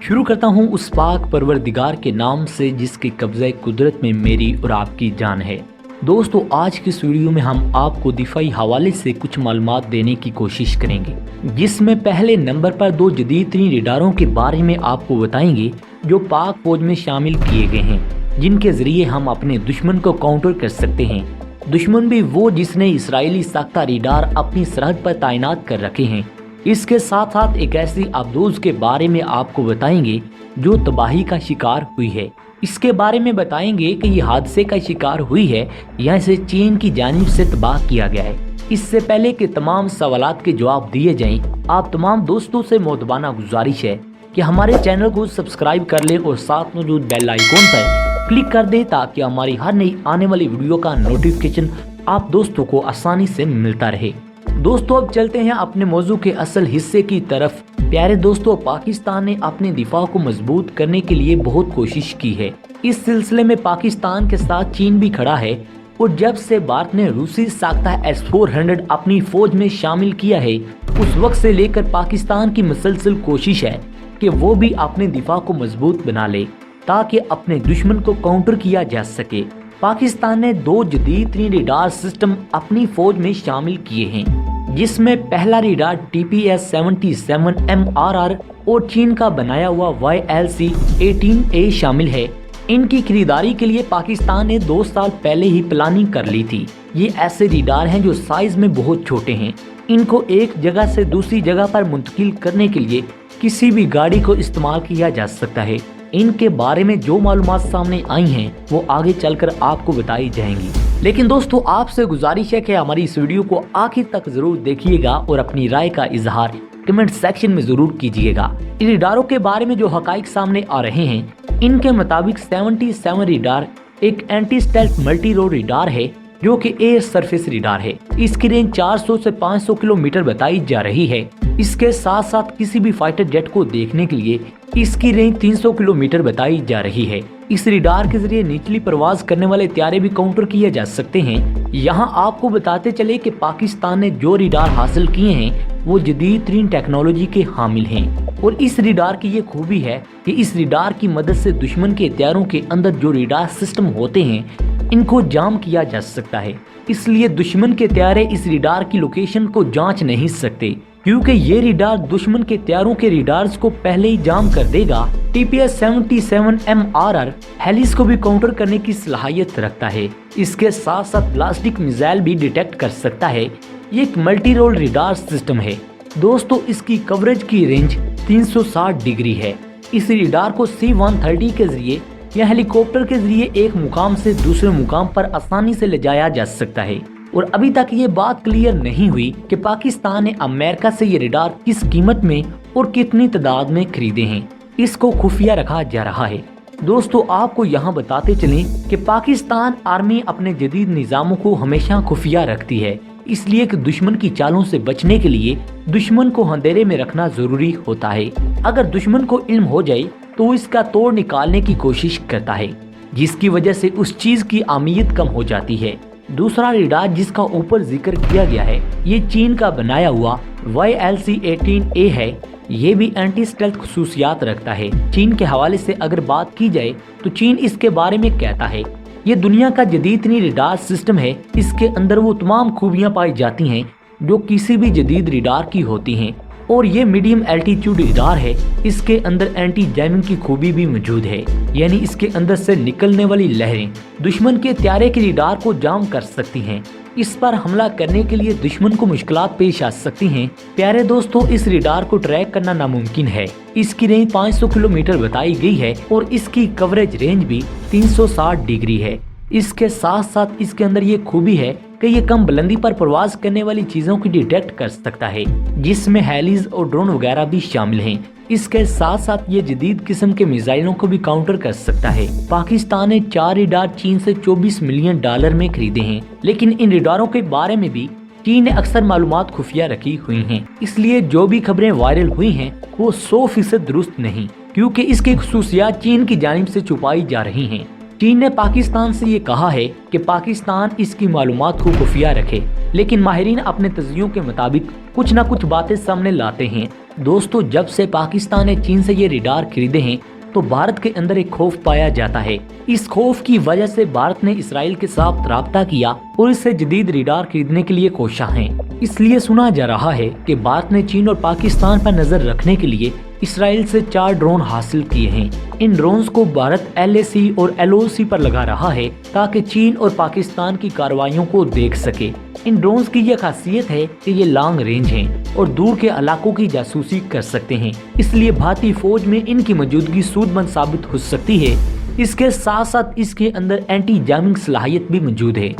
शुरू करता हूँ उस पाक परवरदिगार के नाम से जिसके कब्ज़े कुदरत में मेरी और आपकी जान है। दोस्तों, आज की इस वीडियो में हम आपको दिफाई हवाले से कुछ मालूमात देने की कोशिश करेंगे, जिसमें पहले नंबर पर दो जदीद तरीन रडारों के बारे में आपको बताएंगे जो पाक फौज में शामिल किए गए हैं, जिनके जरिए हम अपने दुश्मन को काउंटर कर सकते हैं। दुश्मन भी वो जिसने इसराइली साख्ता रडार अपनी सरहद पर तैनात कर रखे हैं। इसके साथ साथ एक ऐसी आबदूज के बारे में आपको बताएंगे जो तबाही का शिकार हुई है। इसके बारे में बताएंगे कि ये हादसे का शिकार हुई है या इसे चीन की जानिब से तबाह किया गया है। इससे पहले कि तमाम सवालात के जवाब दिए जाएं, आप तमाम दोस्तों से मोहतबाना गुजारिश है कि हमारे चैनल को सब्सक्राइब कर लें और साथ मौजूद बेल आइकॉन पर क्लिक कर दें ताकि हमारी हर नई आने वाली वीडियो का नोटिफिकेशन आप दोस्तों को आसानी से मिलता रहे। दोस्तों, अब चलते हैं अपने मौजू के असल हिस्से की तरफ। प्यारे दोस्तों, पाकिस्तान ने अपने दिफा को मजबूत करने के लिए बहुत कोशिश की है। इस सिलसिले में पाकिस्तान के साथ चीन भी खड़ा है और जब से भारत ने रूसी साख्ता S-400 अपनी फौज में शामिल किया है, उस वक्त से लेकर पाकिस्तान की मुसलसल कोशिश है कि वो भी अपने दिफा को मजबूत बना ले ताकि अपने दुश्मन को काउंटर किया जा सके। पाकिस्तान ने दो जदीद तरीन रडार सिस्टम अपनी फौज में शामिल किए हैं, जिसमें पहला रडार TPS-77 MRR और चीन का बनाया हुआ YLC-18A शामिल है। इनकी खरीदारी के लिए पाकिस्तान ने 2 साल पहले ही प्लानिंग कर ली थी। ये ऐसे रडार हैं जो साइज में बहुत छोटे हैं। इनको एक जगह से दूसरी जगह पर मुंतकिल करने के लिए किसी भी गाड़ी को इस्तेमाल किया जा सकता है। इनके बारे में जो मालूमात सामने आई हैं वो आगे चलकर आपको बताई जाएंगी। लेकिन दोस्तों, आपसे गुजारिश है कि हमारी इस वीडियो को आखिर तक जरूर देखिएगा और अपनी राय का इजहार कमेंट सेक्शन में जरूर कीजिएगा। इन रडारों के बारे में जो हकाइक सामने आ रहे हैं, इनके मुताबिक 77 रडार एक anti stealth multi road radar है जो कि एयर सरफेस रडार है। इसकी रेंज 400 से 500 किलोमीटर बताई जा रही है। इसके साथ साथ किसी भी फाइटर जेट को देखने के लिए इसकी रेंज 300 किलोमीटर बताई जा रही है। इस रडार के जरिए निचली परवाज करने वाले त्यारे भी काउंटर किए जा सकते हैं। यहाँ आपको बताते चले कि पाकिस्तान ने जो रडार हासिल किए हैं वो जदीद तरीन टेक्नोलॉजी के हामिल हैं और इस रडार की ये खूबी है कि इस रडार की मदद से दुश्मन के त्यारों के अंदर जो रडार सिस्टम होते हैं इनको जाम किया जा सकता है। इसलिए दुश्मन के त्यारे इस रडार की लोकेशन को जांच नहीं सकते, क्योंकि ये रडार दुश्मन के त्यारों के रडार्स को पहले ही जाम कर देगा। TPS-77 MRR हेलिस को भी काउंटर करने की सलाहियत रखता है। इसके साथ साथ प्लास्टिक मिसाइल भी डिटेक्ट कर सकता है। ये एक मल्टी रोल रडार सिस्टम है। दोस्तों, इसकी कवरेज की रेंज 360 डिग्री है। इस रडार को C-130 के जरिए या हेलीकॉप्टर के जरिए एक मुकाम से दूसरे मुकाम पर आसानी से ले जाया जा सकता है। और अभी तक ये बात क्लियर नहीं हुई कि पाकिस्तान ने अमेरिका से ये रडार किस कीमत में और कितनी तादाद में खरीदे हैं। इसको खुफिया रखा जा रहा है। दोस्तों, आपको यहाँ बताते चलें कि पाकिस्तान आर्मी अपने जदीद निज़ामों को हमेशा खुफिया रखती है, इसलिए कि दुश्मन की चालों से बचने के लिए दुश्मन को अंधेरे में रखना जरूरी होता है। अगर दुश्मन को इल्म हो जाए तो इसका तोड़ निकालने की कोशिश करता है, जिसकी वजह से उस चीज की अहमियत कम हो जाती है। दूसरा रडार जिसका ऊपर जिक्र किया गया है, ये चीन का बनाया हुआ YLC-18A है। ये भी एंटी स्टेल्थ खुसूसियात रखता है। चीन के हवाले से अगर बात की जाए तो चीन इसके बारे में कहता है, ये दुनिया का जदीद तरीन रडार सिस्टम है। इसके अंदर वो तमाम खूबियां पाई जाती हैं जो किसी भी जदीद रडार की होती हैं और ये मीडियम एल्टीट्यूड रडार है। इसके अंदर एंटी जैमिंग की खूबी भी मौजूद है, यानी इसके अंदर से निकलने वाली लहरें दुश्मन के त्यारे के रडार को जाम कर सकती हैं। इस पर हमला करने के लिए दुश्मन को मुश्किलात पेश आ सकती हैं। प्यारे दोस्तों, इस रडार को ट्रैक करना नामुमकिन है। इसकी रेंज 500 किलोमीटर बताई गई है और इसकी कवरेज रेंज भी 360 डिग्री है। इसके साथ साथ इसके अंदर ये खूबी है कि ये कम बुलंदी पर प्रवास करने वाली चीजों की डिटेक्ट कर सकता है, जिसमें हेलीज और ड्रोन वगैरह भी शामिल हैं। इसके साथ साथ ये जदीद किस्म के मिसाइलों को भी काउंटर कर सकता है। पाकिस्तान ने 4 रडार चीन से $24 मिलियन में खरीदे हैं, लेकिन इन रडारों के बारे में भी चीन ने अक्सर मालूमात खुफिया रखी हुई हैं। इसलिए जो भी खबरें वायरल हुई हैं वो 100% दुरुस्त नहीं, क्योंकि इसकी खुसूसियात चीन की जानिब से छुपाई जा रही हैं। चीन ने पाकिस्तान से ये कहा है कि पाकिस्तान इसकी मालूमात को खुफिया रखे, लेकिन माहिरीन अपने तज्जियों के मुताबिक कुछ न कुछ बातें सामने लाते हैं दोस्तों जब से पाकिस्तान ने चीन से ये रडार खरीदे हैं तो भारत के अंदर एक खौफ पाया जाता है। इस खौफ की वजह से भारत ने इसराइल के साथ राब्ता किया और इससे जदीद रडार खरीदने के लिए कोशा है। इसलिए सुना जा रहा है कि भारत ने चीन और पाकिस्तान पर नजर रखने के लिए इसराइल से 4 ड्रोन हासिल किए हैं। इन ड्रोन्स को भारत LAC और LOC पर लगा रहा है ताकि चीन और पाकिस्तान की कार्रवाइयों को देख सके। इन ड्रोन्स की यह खासियत है कि ये लॉन्ग रेंज हैं और दूर के इलाकों की जासूसी कर सकते हैं, इसलिए भारतीय फौज में इनकी मौजूदगी सूदमंद साबित हो सकती है। इसके साथ साथ इसके अंदर एंटी जैमिंग सलाहियत भी मौजूद है।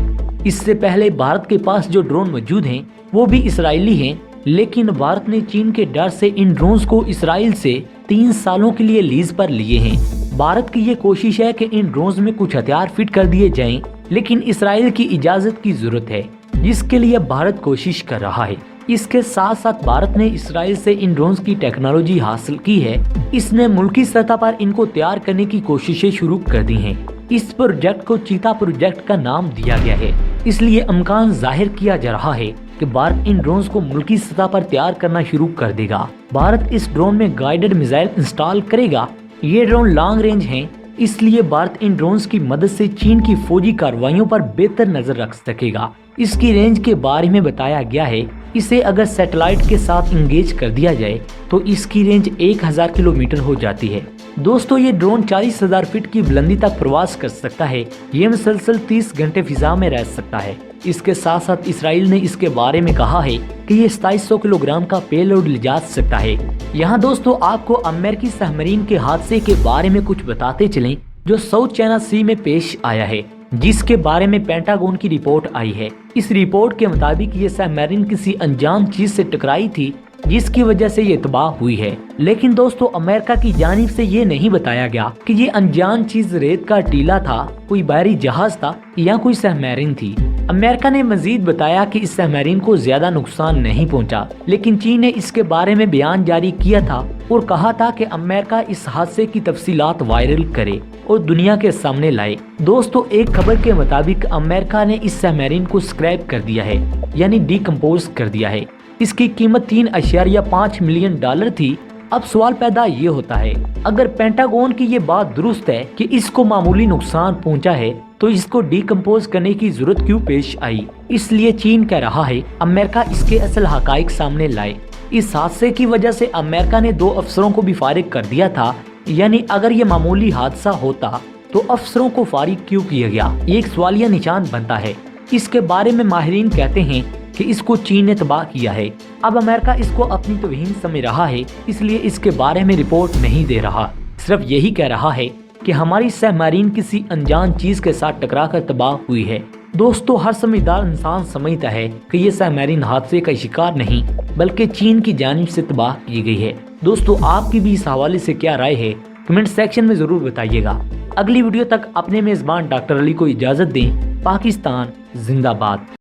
इससे पहले भारत के पास जो ड्रोन मौजूद हैं वो भी इसराइली हैं, लेकिन भारत ने चीन के डर से इन ड्रोन्स को इसराइल से 3 सालों के लिए लीज पर लिए हैं। भारत की ये कोशिश है कि इन ड्रोन्स में कुछ हथियार फिट कर दिए जाएं, लेकिन इसराइल की इजाजत की जरूरत है, जिसके लिए भारत कोशिश कर रहा है। इसके साथ साथ भारत ने इसराइल से इन ड्रोन्स की टेक्नोलॉजी हासिल की है। इसने मुल्की सतह पर इनको तैयार करने की कोशिशें शुरू कर दी हैं। इस प्रोजेक्ट को चीता प्रोजेक्ट का नाम दिया गया है। इसलिए इम्कान जाहिर किया जा रहा है कि भारत इन ड्रोन्स को मुल्की सतह पर तैयार करना शुरू कर देगा। भारत इस ड्रोन में गाइडेड मिसाइल इंस्टॉल करेगा। ये ड्रोन लॉन्ग रेंज हैं, इसलिए भारत इन ड्रोन्स की मदद से चीन की फौजी कार्रवाइयों पर बेहतर नजर रख सकेगा। इसकी रेंज के बारे में बताया गया है, इसे अगर सैटेलाइट के साथ इंगेज कर दिया जाए तो इसकी रेंज 1000 किलोमीटर हो जाती है। दोस्तों ये ड्रोन 40,000 फीट की बुलंदी तक प्रवास कर सकता है। ये मुसलसल 30 घंटे फिजा में रह सकता है। इसके साथ साथ इसराइल ने इसके बारे में कहा है कि ये 2700 किलोग्राम का पेलोड ले जा सकता है। यहाँ दोस्तों आपको अमेरिकी सबमरीन के हादसे के बारे में कुछ बताते चलें जो साउथ चाइना सी में पेश आया है, जिसके बारे में पेंटागन की रिपोर्ट आई है। इस रिपोर्ट के मुताबिक ये सबमरीन किसी अनजान चीज से टकराई थी, जिसकी वजह से ये तबाह हुई है। लेकिन दोस्तों अमेरिका की जानिब से ये नहीं बताया गया कि ये अनजान चीज रेत का टीला था, कोई बहरी जहाज था या कोई सबमरीन थी। अमेरिका ने मजीद बताया कि इस सबमरीन को ज्यादा नुकसान नहीं पहुंचा, लेकिन चीन ने इसके बारे में बयान जारी किया था और कहा था कि अमेरिका इस हादसे की तफसीलात वायरल करे और दुनिया के सामने लाए। दोस्तों एक खबर के मुताबिक अमेरिका ने इस सबमरीन को स्क्रैप कर दिया है, यानी डिकम्पोज कर दिया है। इसकी कीमत $3.5 मिलियन थी। अब सवाल पैदा ये होता है, अगर पेंटागन की ये बात दुरुस्त है कि इसको मामूली नुकसान पहुंचा है तो इसको डिकम्पोज करने की जरूरत क्यों पेश आई? इसलिए चीन कह रहा है अमेरिका इसके असल हकाइक सामने लाए। इस हादसे की वजह से अमेरिका ने 2 अफसरों को भी फारिग कर दिया था, यानी अगर ये मामूली हादसा होता तो अफसरों को फारिग क्यों किया गया, ये एक सवालिया निशान बनता है। इसके बारे में माहिरीन कहते हैं कि इसको चीन ने तबाह किया है। अब अमेरिका इसको अपनी तौहीन समझ रहा है, इसलिए इसके बारे में रिपोर्ट नहीं दे रहा, सिर्फ यही कह रहा है कि हमारी सबमरीन किसी अनजान चीज के साथ टकराकर तबाह हुई है। दोस्तों हर समझदार इंसान समझता है कि ये सबमरीन हादसे का शिकार नहीं बल्कि चीन की जानिब से तबाह की गई है। दोस्तों आपकी भी इस हवाले से क्या राय है, कमेंट सेक्शन में जरूर बताइएगा। अगली वीडियो तक अपने मेजबान डॉक्टर अली को इजाजत दें। पाकिस्तान जिंदाबाद।